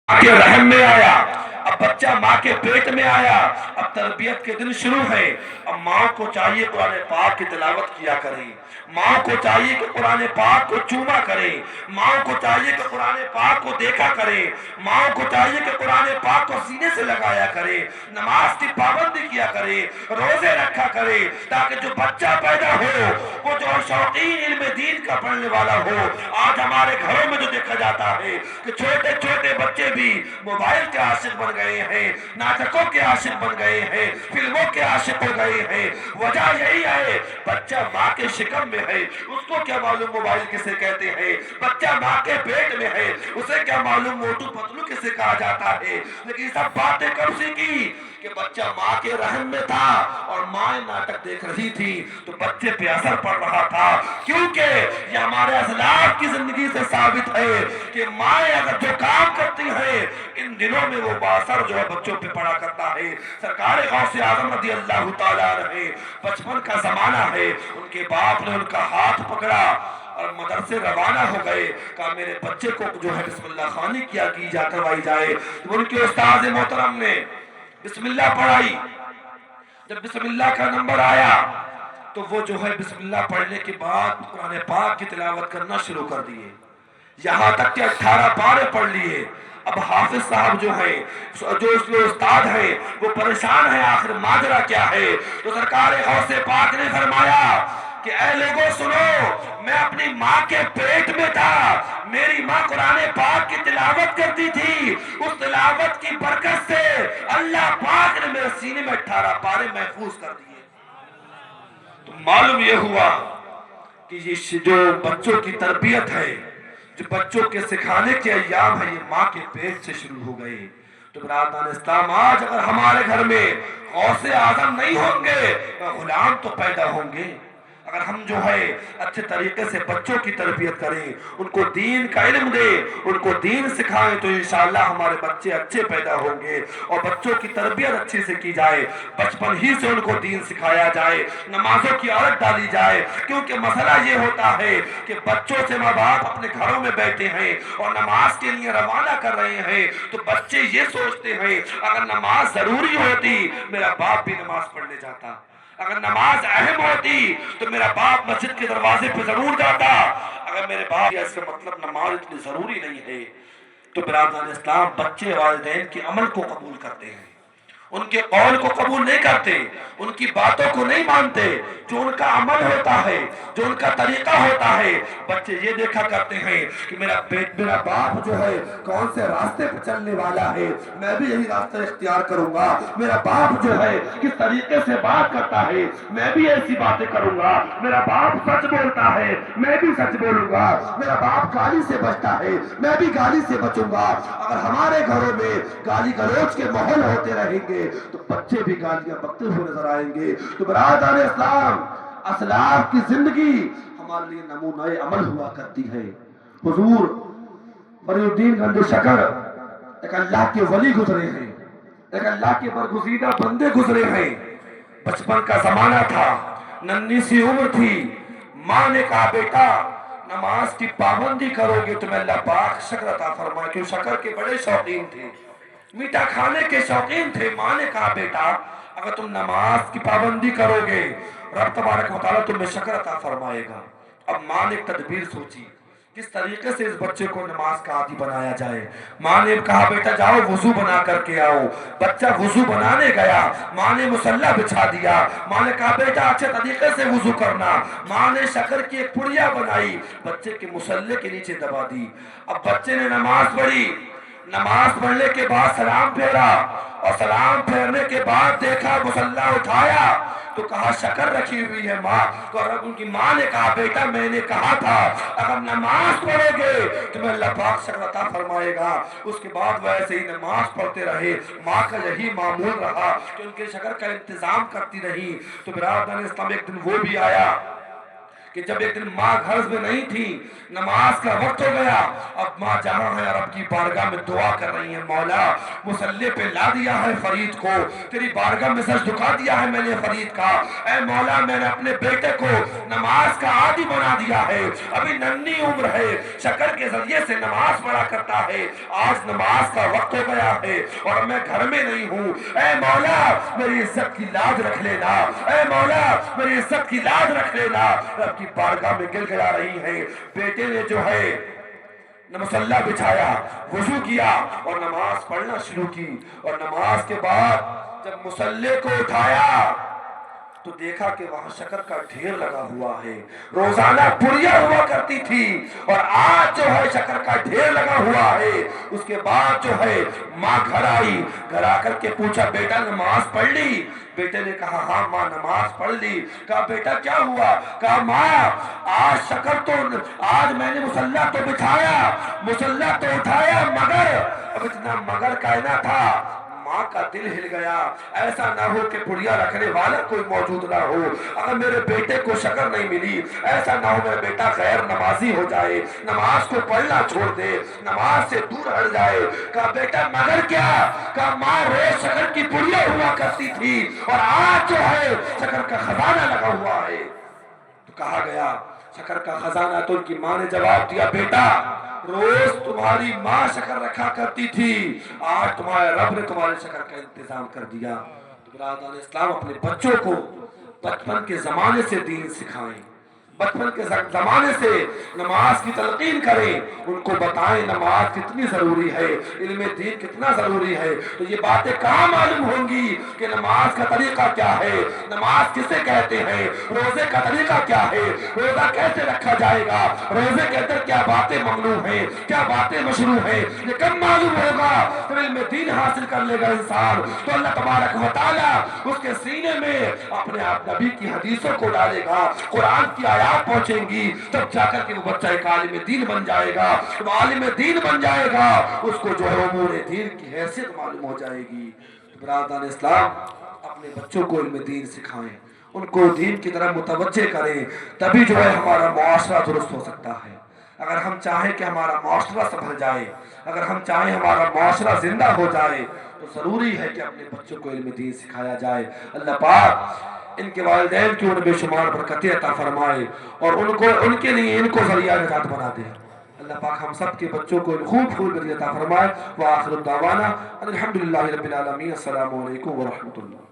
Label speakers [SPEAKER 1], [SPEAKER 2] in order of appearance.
[SPEAKER 1] کے رحم میں آیا، اب بچہ ماں کے پیٹ میں آیا، اب تربیت کے دن شروع ہیں۔ اب ماں کو چاہیے قرآن پاک کی تلاوت کیا کریں، ماں کو چاہیے کہ قرآن پاک کو چوما کریں، ماں کو چاہیے کہ قرآن پاک کو دیکھا کریں، ماں کو چاہیے کہ قرآن پاک کو سینے سے لگایا کریں، نماز کی پابندی کیا کریں، روزے رکھا کریں، تاکہ جو بچہ پیدا ہو وہ جو شوقین علم دین کا پڑھنے والا ہو۔ آج ہمارے گھروں میں جو دیکھا جاتا ہے کہ چھوٹے چھوٹے بچے بھی موبائل کے عاشق بن گئے ہیں، ناٹکوں کے عاشق بن گئے ہیں، فلموں کے عاشق ہو گئے ہیں۔ وجہ یہی ہے بچہ ماں کے شکم میں ہے، اس کو کیا معلوم موبائل کسے کہتے ہیں؟ بچہ ماں کے پیٹ میں ہے، اسے کیا معلوم موٹو پتلو کسے کہا جاتا ہے؟ لیکن یہ سب باتیں کب سیکھی کہ بچہ ماں کے رحم میں تھا اور ماں ناٹک دیکھ رہی تھی تو بچے پہ اثر پڑ رہا تھا، کیونکہ یہ ہمارے اسلاف کی زندگی سے ثابت ہے کہ مائیں اگر جو کام کرتی ہیں ان دنوں میں وہ باثر جو ہے بچوں پہ پڑا کرتا ہے۔ سرکار غوث اعظم رضی اللہ تعالیٰ عنہ، بچپن کا زمانہ ہے، ان کے باپ نے ان کا ہاتھ پکڑا اور مدرسے روانہ ہو گئے، کہا میرے بچے کو جو ہے بسم اللہ خوانی کیا کی جا کروائی جائے۔ تو ان کے استاد محترم نے بسم اللہ پڑھائی، جب بسم اللہ کا نمبر آیا تو وہ جو ہے بسم اللہ پڑھنے کے بعد قرآن پاک کی تلاوت کرنا شروع کر دیے، یہاں تک کہ 18 پارے پڑھ لیے۔ اب حافظ صاحب جو ہیں، جو اس کے استاد ہیں، وہ پریشان ہیں آخر ماجرا کیا ہے۔ تو سرکار غوث پاک نے فرمایا کہ اے لوگوں سنو، میں اپنی ماں کے پیٹ میں تھا، میری ماں قرآن پاک کی تلاوت کرتی تھی، اس تلاوت کی برکت سے اللہ پاک نے میرے سینے میں 18 پارے محفوظ کر دیے۔ تو معلوم یہ ہوا کہ یہ جو بچوں کی تربیت ہے، جو بچوں کے سکھانے کے ایام ہے، یہ ماں کے پیٹ سے شروع ہو گئے۔ تو برادران اسلام، آج اگر ہمارے گھر میں غوث اعظم نہیں ہوں گے غلام تو پیدا ہوں گے۔ اگر ہم جو ہے اچھے طریقے سے بچوں کی تربیت کریں، ان کو دین کا علم دیں، ان کو دین سکھائیں تو انشاءاللہ ہمارے بچے اچھے پیدا ہوں گے۔ اور بچوں کی تربیت اچھے سے کی جائے، بچپن ہی سے ان کو دین سکھایا جائے، نمازوں کی عادت ڈالی جائے، کیونکہ مسئلہ یہ ہوتا ہے کہ بچوں سے ماں باپ اپنے گھروں میں بیٹھے ہیں اور نماز کے لیے روانہ کر رہے ہیں تو بچے یہ سوچتے ہیں اگر نماز ضروری ہوتی میرا باپ بھی نماز پڑھنے جاتا، اگر نماز اہم ہوتی تو میرا باپ مسجد کے دروازے پہ ضرور جاتا، اگر میرے باپ اس کا مطلب نماز اتنی ضروری نہیں ہے۔ تو برادران اسلام، بچے والدین کے عمل کو قبول کرتے ہیں، ان کے قول کو قبول نہیں کرتے، ان کی باتوں کو نہیں مانتے، جو ان کا عمل ہوتا ہے، جو ان کا طریقہ ہوتا ہے۔ بچے یہ دیکھا کرتے ہیں کہ میرا باپ جو ہے کون سے راستے پہ چلنے والا ہے، میں بھی یہی راستہ اختیار کروں گا، میرا باپ جو ہے کس طریقے سے بات کرتا ہے میں بھی ایسی باتیں کروں گا، میرا باپ سچ بولتا ہے میں بھی سچ بولوں گا، میرا باپ گالی سے بچتا ہے میں بھی گالی سے بچوں گا۔ اگر ہمارے گھروں میں گالی گلوچ کے ماحول ہوتے رہیں گے تو بچے بھی گالیاں بکتے ہوئے نظر آئیں گے۔ تو برادران اسلام، اسلاف کی زندگی ہمارے لیے نمونہ عمل ہوا کرتی ہے۔ حضور فری الدین گنج شکر ایک اللہ کے ولی گزرے ہیں، ایک اللہ کے برگزیدہ بندے گزرے ہیں۔ بچپن کا زمانہ تھا، ننھی سی عمر تھی، ماں نے کہا بیٹا نماز کی پابندی کرو گے تو میں اللہ پاک شکر عطا فرمائے، کیوں شکر کے بڑے شوقین تھے، میٹھا کھانے کے شوقین تھے۔ ماں نے کہا بیٹا اگر تم نماز کی پابندی کرو گے رب تبارک و تعالیٰ تمہیں شکر عطا فرمائے گا۔ اب ماں نے تدبیر سوچی کس طریقے سے اس بچے کو نماز کا عادی بنایا جائے۔ ماں نے کہا بیٹا جاؤ وضو بنا کر کے آؤ۔ بچہ وضو بنانے گیا، ماں نے مصلی بچھا دیا، ماں نے کہا بیٹا اچھے طریقے سے وضو کرنا۔ ماں نے شکر کی ایک پڑیا بنائی، بچے کے مصلی کے نیچے دبا دی۔ اب بچے نے نماز پڑھی، نماز پڑھنے کے بعد سلام پھیرا اور سلام پھیرنے کے بعد دیکھا مصلی اٹھایا تو کہا شکر رکھی ہوئی ہے ماں۔ تو ان کی ماں نے کہا بیٹا میں نے کہا تھا اگر نماز پڑھو گے تو میں اللہ پاک شکر عطا فرمائے گا۔ اس کے بعد ویسے ہی نماز پڑھتے رہے، ماں کا یہی معمول رہا کہ ان کے شکر کا انتظام کرتی رہی۔ تو برادران اسلام ایک دن وہ بھی آیا کہ کہ جب ایک دن ماں گھر میں نہیں تھی، نماز کا وقت ہو گیا، اب ماں جہاں ہے رب کی بارگاہ میں دعا کر رہی ہیں، مولا مصلی پہ لا دیا ہے فرید کو، تیری بارگاہ میں سر جھکا دیا ہے میں نے فرید کا، اے مولا میں نے اپنے بیٹے کو نماز کا عادی بنا دیا ہے، ابھی ننھی عمر ہے، شکر کے ذریعے سے نماز پڑھا کرتا ہے، آج نماز کا وقت ہو گیا ہے اور میں گھر میں نہیں ہوں، اے مولا میری عزت کی لاج رکھ لینا، اے مولا میری عزت کی لاج رکھ لینا۔ رب کی بارگاہ میں گل گلا رہی ہیں، بیٹے نے جو ہے مصلی بچھایا، وضو کیا اور نماز پڑھنا شروع کی، اور نماز کے بعد جب مصلی کو اٹھایا تو دیکھا کہ وہاں شکر کا ڈھیر لگا ہوا ہے، روزانہ پوریا ہوا کرتی تھی اور آج جو ہے شکر کا ڈھیر لگا ہوا ہے۔ اس کے بعد جو ہے ماں گھر آئی، گھر آ کر کے پوچھا بیٹا نماز پڑھ لی؟ بیٹے نے کہا ہاں ماں نماز پڑھ لی۔ کہا بیٹا کیا ہوا؟ کہا ماں آج آج میں نے مصلی تو بچھایا، مصلی تو اٹھایا، مگر اب اتنا مگر کہنا تھا، ماں کا دل ہل گیا، ایسا نہ ہو کہ پڑیا رکھنے والا کوئی موجود نہ ہو، اگر میرے بیٹے کو شکر نہیں ملی، ایسا نہ ہو میرا بیٹا غیر نمازی ہو جائے، نماز کو پڑھنا چھوڑ دے، نماز سے دور ہٹ جائے۔ کہا بیٹا مگر کیا؟ کہا ماں روز شکر کی پڑیا ہوا کرتی تھی اور آج جو ہے شکر کا خزانہ لگا ہوا ہے۔ تو کہا گیا شکر کا خزانہ، تو ان کی ماں نے جواب دیا بیٹا روز تمہاری ماں شکر رکھا کرتی تھی، آج تمہارے رب نے تمہارے شکر کا انتظام کر دیا۔ تو برادران اسلام اپنے بچوں کو بچپن کے زمانے سے دین سکھائیں، بچپن کے زمانے سے نماز کی تلقین کریں، ان کو بتائیں نماز کتنی ضروری ہے، علم دین کتنا ضروری ہے۔ تو یہ باتیں کہاں معلوم ہوں گی کہ نماز کا طریقہ کیا ہے، نماز کسے کہتے ہیں، روزے کا طریقہ کیا ہے، روزہ کیسے رکھا جائے گا، روزے کے اندر کیا باتیں ممنوع ہیں، کیا باتیں مشروع ہیں، یہ کب معلوم ہوگا؟ جب علم دین حاصل کر لے گا انسان تو اللہ تبارک و تعالیٰ اس کے سینے میں اپنے آپ نبی کی حدیثوں کو ڈالے گا، قرآن کی آیات پہنچیں گی، تب جا کر کے وہ بچہ ایک عالم دین بن جائے گا، وہ عالم دین بن جائے گا، اس کو جو ہے امور دین کی حیثیت معلوم ہو جائے گی۔ تو برادران اسلام اپنے بچوں کو علم دین سکھائیں، ان کو دین کی طرف متوجہ کریں، تبھی جو ہے ہمارا معاشرہ درست ہو سکتا ہے۔ اگر ہم چاہیں کہ ہمارا معاشرہ سنبھل جائے، اگر ہم چاہیں ہمارا معاشرہ زندہ ہو جائے، تو ضروری ہے کہ اپنے بچوں کو علم دین سکھایا جائے۔ اللہ پاک ان کے والدین کی ان بے شمار برکتیں عطا فرمائے اور ان کے لیے ان کو ذریعہ نجات بنا دے۔ اللہ پاک ہم سب کے بچوں کو خوب خوب عطا فرمائے۔ وآخر دعوانا الحمدللہ رب العالمین۔ السلام علیکم ورحمۃ اللہ۔